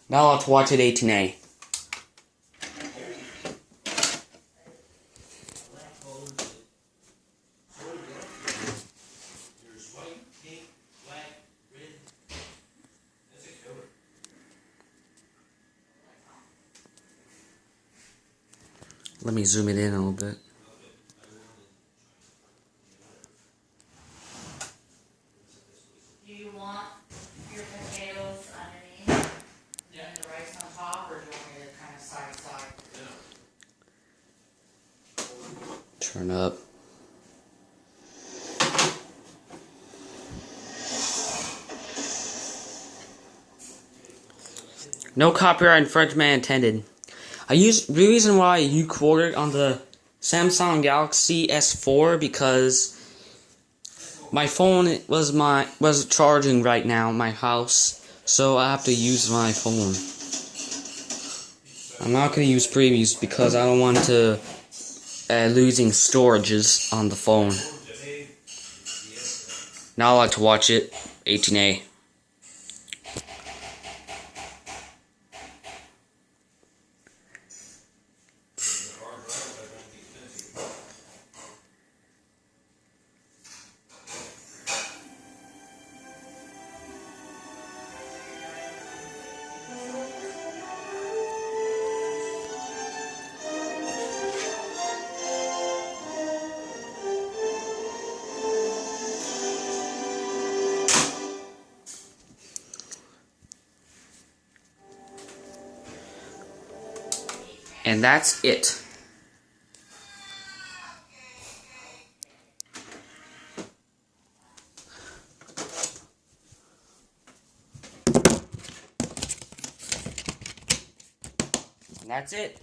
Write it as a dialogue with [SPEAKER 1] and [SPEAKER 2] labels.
[SPEAKER 1] Now let's watch it 18A. Let me zoom it in a little bit.
[SPEAKER 2] Do you want your potatoes underneath and the rice on top, or do you want me to kind of side?
[SPEAKER 1] Turn up. No copyright infringement intended. The reason why I recorded on the Samsung Galaxy S4 because my phone was charging right now in my house, so I have to use my phone. I'm not gonna use previews because I don't want to losing storages on the phone. Now I like to watch it 18A. And that's it. And that's it.